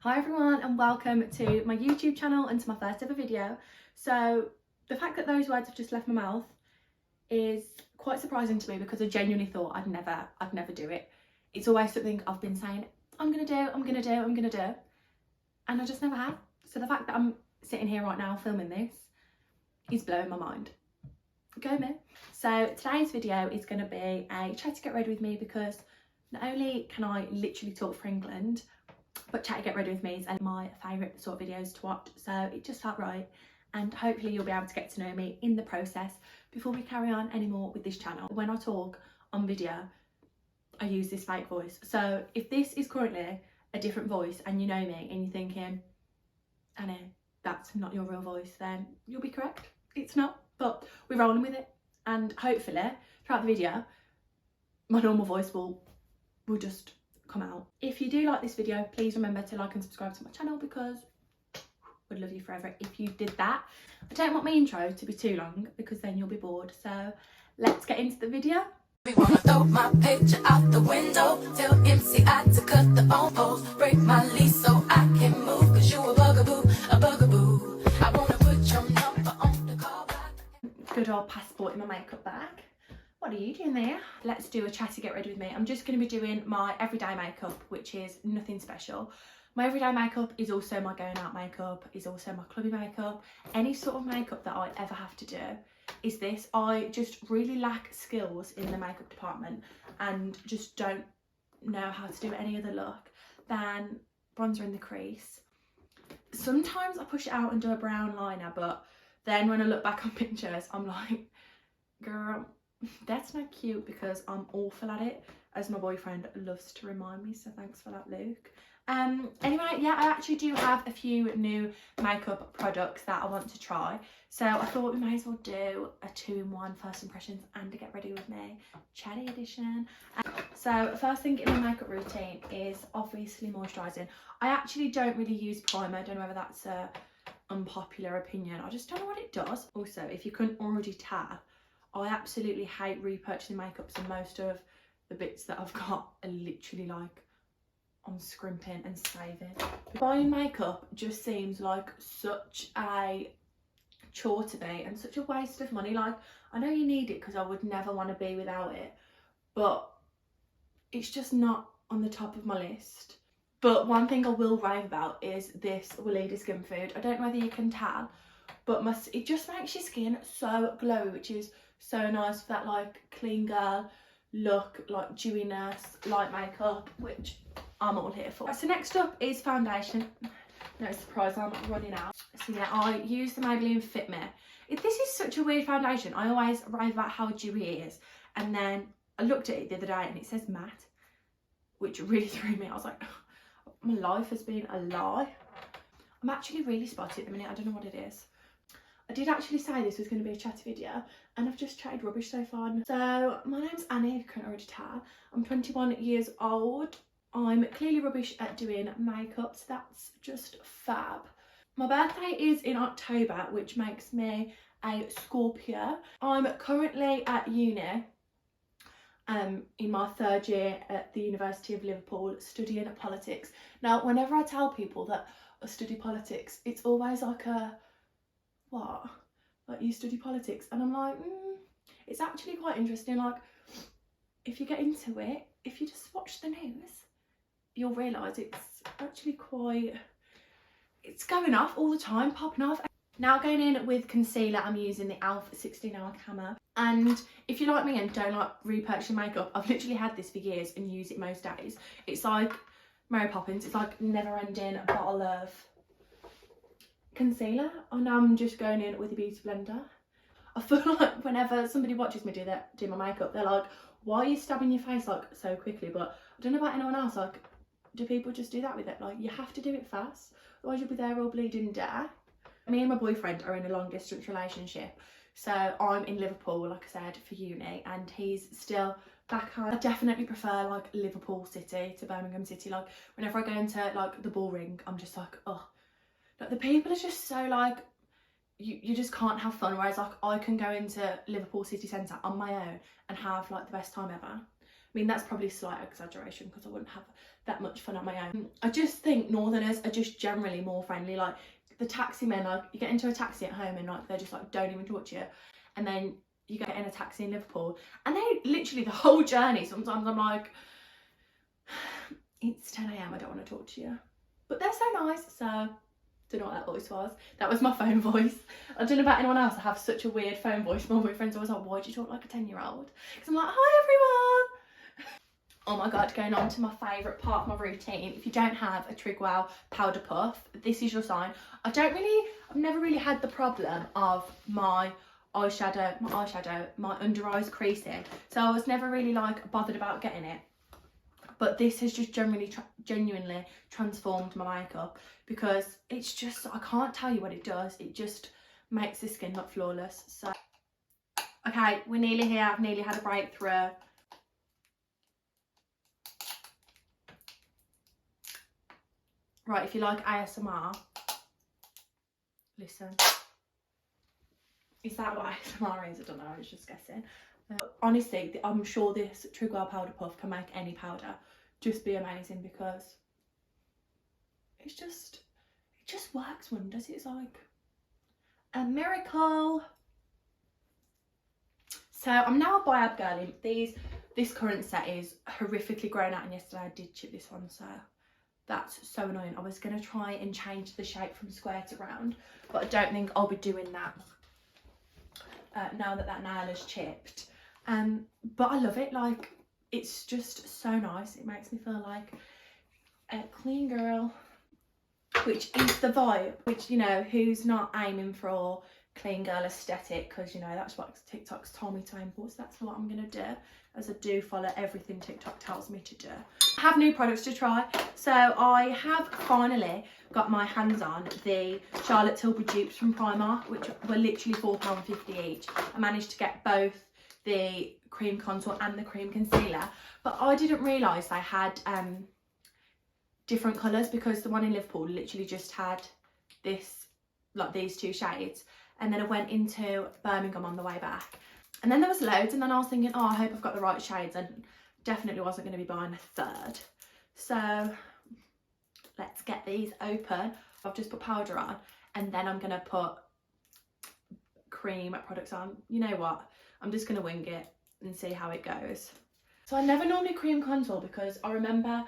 Hi everyone and welcome to my YouTube channel and to my first ever video. So the fact that those words have just left my mouth is quite surprising to me because I genuinely thought I'd never do it. It's always something I've been saying I'm gonna do, and I just never have. So the fact that I'm sitting here right now filming this is blowing my mind. Go me. So today's video is going to be a try to get ready with me because not only can I literally talk for England, but Chat to Get Ready With Me is my favourite sort of videos to watch, so it just felt right, and hopefully you'll be able to get to know me in the process before we carry on anymore with this channel. When I talk on video, I use this fake voice, so if this is currently a different voice and you know me and you're thinking, Annie, that's not your real voice, then you'll be correct, it's not, but we're rolling with it, and hopefully throughout the video my normal voice will just come out. If you do like this video, please remember to like and subscribe to my channel because I would love you forever if you did that. I don't want my intro to be too long because then you'll be bored, so let's get into the video. We wanna throw my picture out the window, tell MCI to cut the phone poles, break my lease so I can move, cause you a bugaboo. I wanna put your number on the call back. Good old passport in my makeup bag. What are you doing there? Let's do a chat to get ready with me. I'm just going to be doing my everyday makeup, which is nothing special. My everyday makeup is also my going out makeup, is also my clubby makeup. Any sort of makeup that I ever have to do is this. I just really lack skills in the makeup department and just don't know how to do any other look than bronzer in the crease. Sometimes I push it out and do a brown liner, but then when I look back on pictures, I'm like, girl, that's not cute because I'm awful at it, as my boyfriend loves to remind me, so thanks for that, Luke. Anyway, yeah, I actually do have a few new makeup products that I want to try, so I thought we may as well do a 2-in-1 first impressions and a get ready with me chatty edition. So first thing in my makeup routine is obviously moisturising. I actually don't really use primer. I don't know whether that's a unpopular opinion, I just don't know what it does. Also, if you couldn't already tell, I absolutely hate repurchasing makeups, and most of the bits that I've got are literally like I'm scrimping and saving. Buying makeup just seems like such a chore to me and such a waste of money. Like, I know you need it because I would never want to be without it, but it's just not on the top of my list. But one thing I will rave about is this Weleda Skin Food. I don't know whether you can tell, but it just makes your skin so glowy, which is so nice for that like clean girl look, like dewiness, light makeup, which I'm all here for. So next up is foundation. No surprise, I'm running out. So yeah, I use the Maybelline Fit Me. This is such a weird foundation. I always rave about how dewy it is, and then I looked at it the other day and it says matte, which really threw me. I was like, my life has been a lie. I'm actually really spotty at the minute, I don't know what it is. I did actually say this was going to be a chatty video, and I've just chatted rubbish so far. So my name's Annie, if you couldn't already tell. I'm 21 years old. I'm clearly rubbish at doing makeup, so that's just fab. My birthday is in October, which makes me a Scorpio. I'm currently at uni, in my 3rd year at the University of Liverpool studying politics. Now, whenever I tell people that I study politics, it's always like a, what? Like, you study politics? And I'm like, it's actually quite interesting. Like, if you get into it, if you just watch the news, you'll realise it's actually quite, it's going off all the time, popping off. Now going in with concealer, I'm using the e.l.f. 16 Hour Camo. And if you like me and don't like repurchasing makeup, I've literally had this for years and use it most days. It's like Mary Poppins, it's like never ending bottle of concealer, and I'm just going in with a beauty blender. I feel like whenever somebody watches me do my makeup, they're like, why are you stabbing your face like so quickly? But I don't know about anyone else, like, do people just do that with it? Like, you have to do it fast, otherwise you'll be there all bleeding dead. Me and my boyfriend are in a long distance relationship, so I'm in Liverpool, like I said, for uni, and he's still back home. I definitely prefer like Liverpool City to Birmingham City. Like, whenever I go into like the Bull Ring, I'm just like, oh, like the people are just so like, you just can't have fun, whereas like I can go into Liverpool city centre on my own and have like the best time ever. I mean, that's probably slight exaggeration because I wouldn't have that much fun on my own. I just think Northerners are just generally more friendly. Like the taxi men, like you get into a taxi at home and like they just like don't even talk to you, and then you get in a taxi in Liverpool and they literally the whole journey, sometimes I'm like, it's 10 a.m, I don't want to talk to you, but they're so nice. So don't know what that voice was. That was my phone voice. I don't know about anyone else. I have such a weird phone voice. My boyfriend's always like, why do you talk like a 10-year-old? Because I'm like, hi everyone. Oh my god, going on to my favourite part of my routine. If you don't have a Trigwell powder puff, this is your sign. I've never really had the problem of my under eyes creasing. So I was never really like bothered about getting it. But this has just genuinely transformed my makeup, because it's just, I can't tell you what it does. It just makes the skin look flawless. So, okay, we're nearly here. I've nearly had a breakthrough. Right, if you like ASMR, listen. Is that what ASMR is? I don't know, I was just guessing. Honestly, I'm sure this Trigwell powder puff can make any powder just be amazing, because it just works wonders. It's like a miracle. So I'm now a Biab girl. This current set is horrifically grown out, and yesterday I did chip this one, so that's so annoying. I was going to try and change the shape from square to round, but I don't think I'll be doing that now that nail is chipped. But I love it. Like, it's just so nice. It makes me feel like a clean girl, which is the vibe. Which, you know, who's not aiming for clean girl aesthetic, because, you know, that's what TikTok's told me to aim for. So that's what I'm gonna do, as I do follow everything TikTok tells me to do. I have new products to try. So I have finally got my hands on the Charlotte Tilbury dupes from Primark, which were literally £4.50 each. I managed to get both the cream contour and the cream concealer, but I didn't realise they had different colours, because the one in Liverpool literally just had this, like these two shades, and then I went into Birmingham on the way back, and then there was loads, and then I was thinking, oh, I hope I've got the right shades. I definitely wasn't going to be buying a third, so let's get these open. I've just put powder on, and then I'm going to put cream products on. You know what, I'm just going to wing it and see how it goes. So I never normally cream contour, because I remember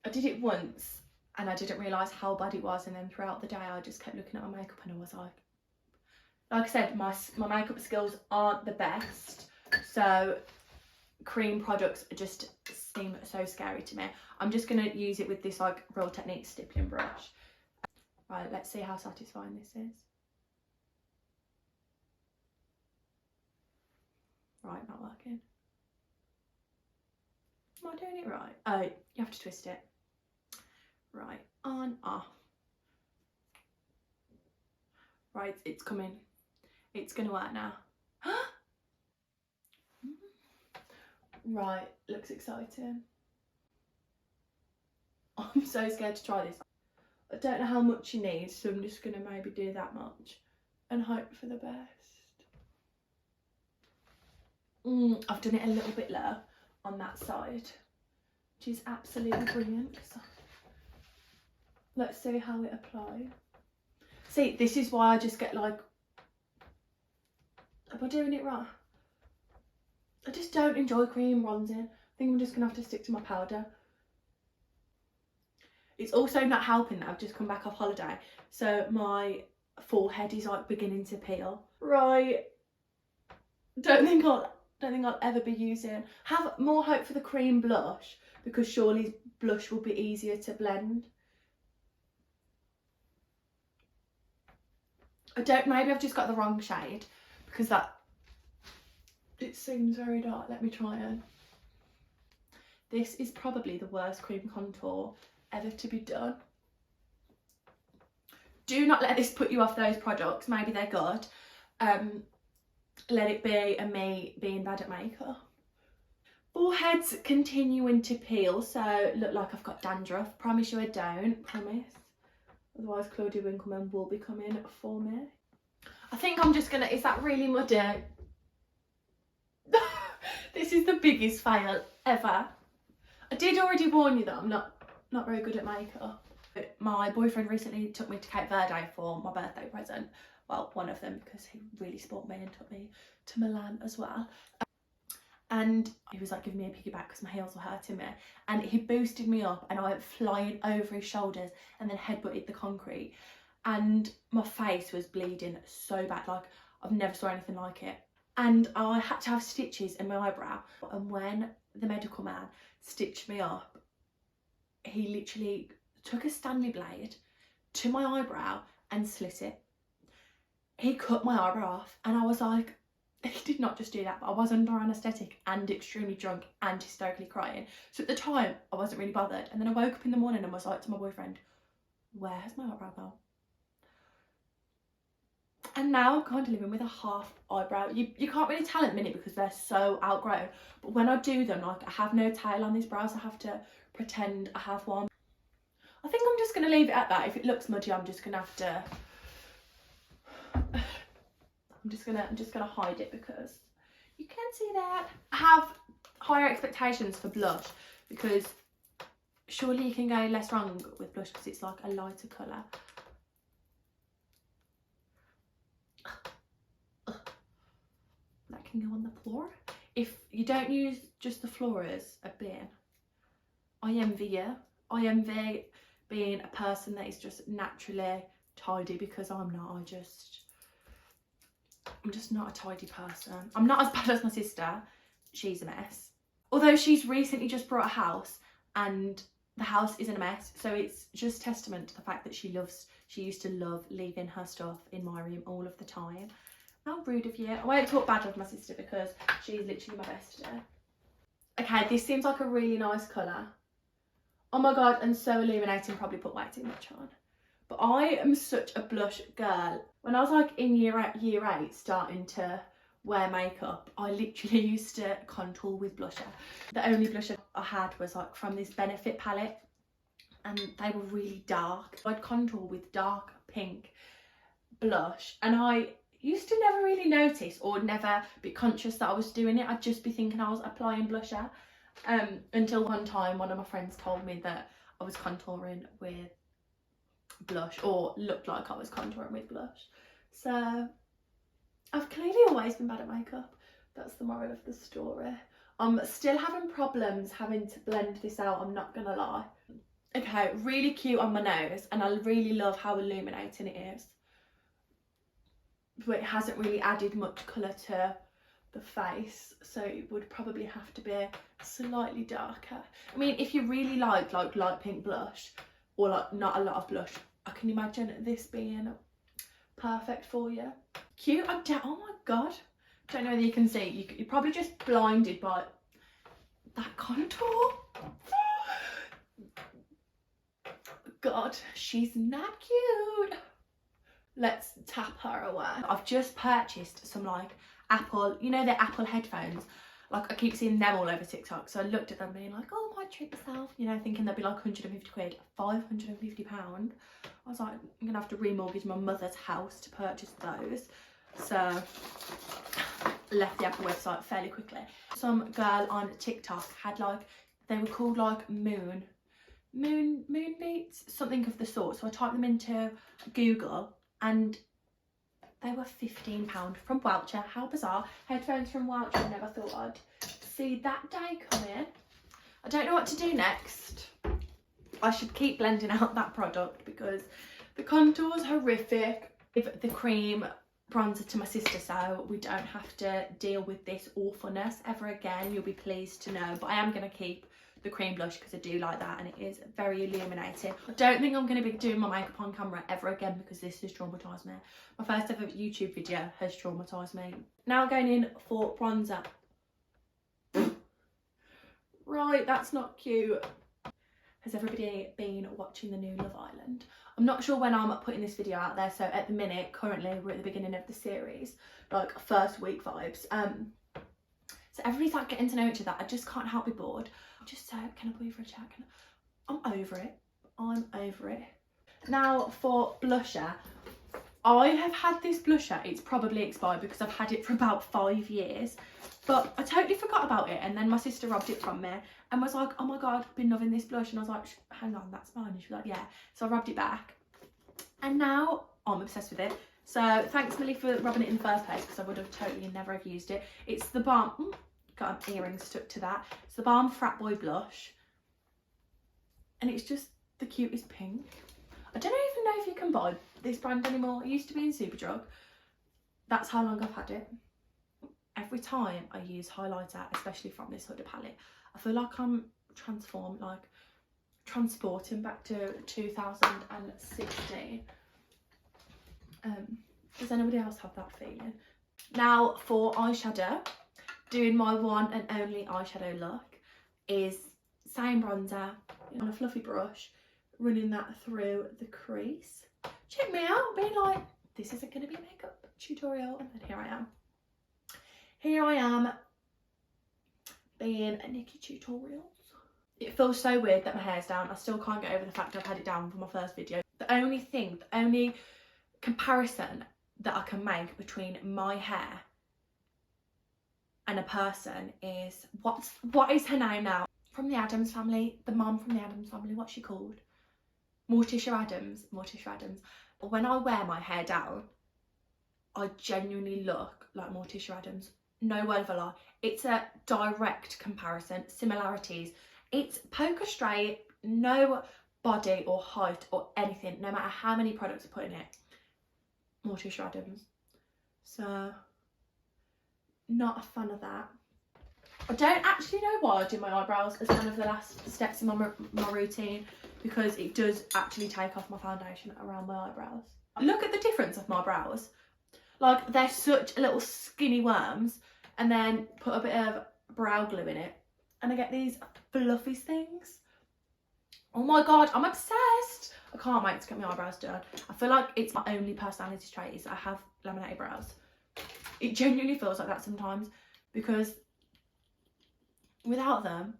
I did it once and I didn't realise how bad it was, and then throughout the day I just kept looking at my makeup and I was like I said, my makeup skills aren't the best, so cream products just seem so scary to me. I'm just going to use it with this like Real Techniques stippling brush. Right, let's see how satisfying this is. Right, not working. Am I doing it right? Oh, you have to twist it. Right, on, off. Right, it's coming. It's gonna work now. Right, looks exciting. I'm so scared to try this. I don't know how much you need, so I'm just gonna maybe do that much and hope for the best. I've done it a little bit low on that side, which is absolutely brilliant. Let's see how it applies. See, this is why I just get like, am I doing it right? I just don't enjoy cream bronzing. I think I'm just gonna have to stick to my powder. It's also not helping that I've just come back off holiday, so my forehead is like beginning to peel. Right, don't think I'll ever be using. Have more hope for the cream blush, because surely blush will be easier to blend. Maybe I've just got the wrong shade, because it seems very dark. Let me try it. This is probably the worst cream contour ever to be done. Do not let this put you off those products. Maybe they're good. Let it be a me being bad at makeup. Forehead's continuing to peel, so look like I've got dandruff. Promise you I don't, promise. Otherwise Claudia Winkleman will be coming for me. I think I'm just gonna, is that really muddy? This is the biggest fail ever. I did already warn you that I'm not very good at makeup. My boyfriend recently took me to Cape Verde for my birthday present. Well, one of them, because he really spoilt me and took me to Milan as well. And he was like giving me a piggyback because my heels were hurting me. And he boosted me up and I went flying over his shoulders and then headbutted the concrete. And my face was bleeding so bad, like I've never saw anything like it. And I had to have stitches in my eyebrow. And when the medical man stitched me up, he literally took a Stanley blade to my eyebrow and slit it. He cut my eyebrow off and I was like, he did not just do that, but I was under anaesthetic and extremely drunk and hysterically crying. So at the time, I wasn't really bothered. And then I woke up in the morning and was like to my boyfriend, where has my eyebrow gone? And now I'm kind of living with a half eyebrow. You can't really tell at the minute because they're so outgrown. But when I do them, like I have no tail on these brows. I have to pretend I have one. I think I'm just going to leave it at that. If it looks muddy, I'm just going to have to... I'm just gonna hide it because you can see that. I have higher expectations for blush because surely you can go less wrong with blush because it's like a lighter colour. That can go on the floor. If you don't use just the floor as a bin, I envy you. I envy being a person that is just naturally tidy because I'm not. I'm just not a tidy person. I'm not as bad as my sister. She's a mess. Although she's recently just bought a house and the house isn't a mess. So it's just testament to the fact that she used to love leaving her stuff in my room all of the time. How rude of you. I won't talk bad of my sister because she's literally my bestie. Okay, this seems like a really nice colour. Oh my god, and so illuminating, probably put way too much on. But I am such a blush girl. When I was like in year 8 starting to wear makeup, I literally used to contour with blusher. The only blusher I had was like from this Benefit palette and they were really dark. I'd contour with dark pink blush and I used to never really notice or never be conscious that I was doing it. I'd just be thinking I was applying blusher until one time one of my friends told me that I was contouring with blush or looked like I was contouring with blush. So I've clearly always been bad at makeup. That's the moral of the story. I'm still having problems having to blend this out, I'm not gonna lie. Okay, really cute on my nose and I really love how illuminating it is. But it hasn't really added much colour to the face, so it would probably have to be slightly darker. I mean, if you really like light pink blush or like not a lot of blush, I can imagine this being perfect for you. Cute. Oh my god, don't know whether you can see, you're probably just blinded by that contour. God, she's not cute. Let's tap her away. I've just purchased some like Apple, you know, the Apple headphones. Like I keep seeing them all over TikTok, so I looked at them being like, oh, I might treat myself, you know, thinking they'd be like 150 quid, £550. I was like, I'm gonna have to remortgage my mother's house to purchase those. So I left the Apple website fairly quickly. Some girl on TikTok had like, they were called like moon beats, something of the sort. So I typed them into Google and they were £15 from Welcher. How bizarre. Headphones from Welcher, never thought I'd see that day coming. I don't know what to do next. I should keep blending out that product because the contour's horrific. Give the cream bronzer to my sister so we don't have to deal with this awfulness ever again. You'll be pleased to know. But I am going to keep the cream blush because I do like that and it is very illuminating. I don't think I'm going to be doing my makeup on camera ever again because this has traumatised me. My first ever YouTube video has traumatised me. Now going in for bronzer. Right, that's not cute. Has everybody been watching the new Love Island? I'm not sure when I'm putting this video out there, so at the minute, currently we're at the beginning of the series, like first week vibes. So everybody's like getting to know each other. I just can't help be bored. I just said, can I put you for a chat? I'm over it. I'm over it. Now for blusher, I have had this blusher, it's probably expired because I've had it for about 5 years, but I totally forgot about it, and then my sister robbed it from me and was like, oh my god, I've been loving this blush, and I was like, hang on, that's mine, and she was like, yeah. So I rubbed it back and now I'm obsessed with it. So thanks Millie for rubbing it in the first place, because I would have totally never have used it. It's the Balm, got an earring stuck to that. It's the Balm Frat Boy blush, and it's just the cutest pink. I don't even know if you can buy this brand anymore. It used to be in Superdrug. That's how long I've had it. Every time I use highlighter, especially from this Huda palette, I feel like I'm transformed, like transporting back to 2016. Does anybody else have that feeling? Now for eyeshadow, doing my one and only eyeshadow look is same bronzer on a fluffy brush, running that through the crease. Check me out, being like, this isn't going to be a makeup tutorial, and then here I am. Here I am being a Nikki tutorials. It feels so weird that my hair's down. I still can't get over the fact I've had it down for my first video. The only comparison that I can make between my hair and a person is, what is her name now? From the Addams family, the mum from the Addams family, what's she called? Morticia Addams. When I wear my hair down, I genuinely look like Morticia Addams. No word of a lie. It's a direct comparison, similarities. It's poker straight, no body or height or anything, no matter how many products I put in it. Morticia Addams. So, not a fan of that. I don't actually know why I do my eyebrows as one of the last steps in my routine, because it does actually take off my foundation around my eyebrows. Look at the difference of my brows. Like, they're such little skinny worms, and then put a bit of brow glue in it, and I get these fluffy things. Oh my god, I'm obsessed. I can't wait to get my eyebrows done. I feel like it's my only personality trait is I have laminated brows. It genuinely feels like that sometimes, because without them,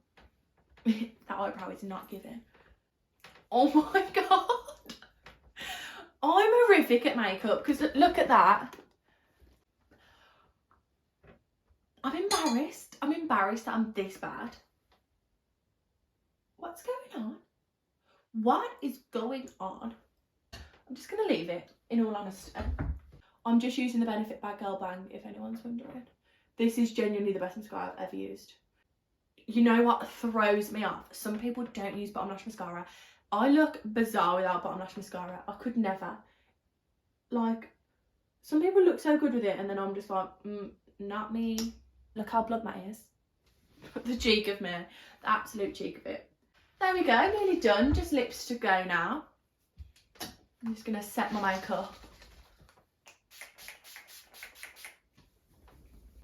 that eyebrow is not giving. Oh my god. I'm horrific at makeup, because look at that. I'm embarrassed. I'm embarrassed that I'm this bad. What's going on? What is going on? I'm just going to leave it, in all honesty. I'm just using the Benefit Bad Girl Bang, if anyone's wondering. This is genuinely the best mascara I've ever used. You know what throws me off? Some people don't use bottom lash mascara. I look bizarre without bottom lash mascara. I could never. Like, some people look so good with it, and then I'm just like, not me. Look how blood my is. The cheek of me. The absolute cheek of it. There we go, nearly done. Just lips to go now. I'm just going to set my makeup.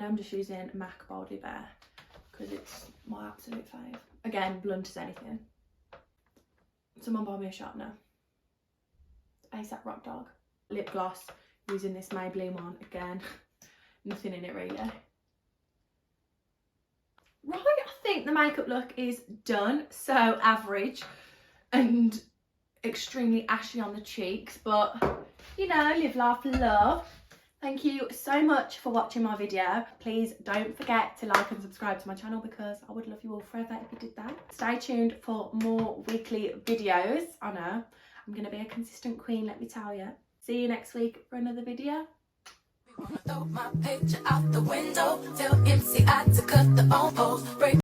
I'm just using MAC Boldly Bare, because it's my absolute fave. Again, blunt as anything. Someone buy me a sharpener. ASAP Rock Dog. Lip gloss, using this Maybelline one again. Nothing in it really. Right, I think the makeup look is done. So average and extremely ashy on the cheeks, but you know, live, laugh, love. Thank you so much for watching my video. Please don't forget to like and subscribe to my channel, because I would love you all forever if you did that. Stay tuned for more weekly videos. I know, I'm going to be a consistent queen, let me tell you. See you next week for another video. Throw my picture out the window, tell MCI to cut the phone poles, break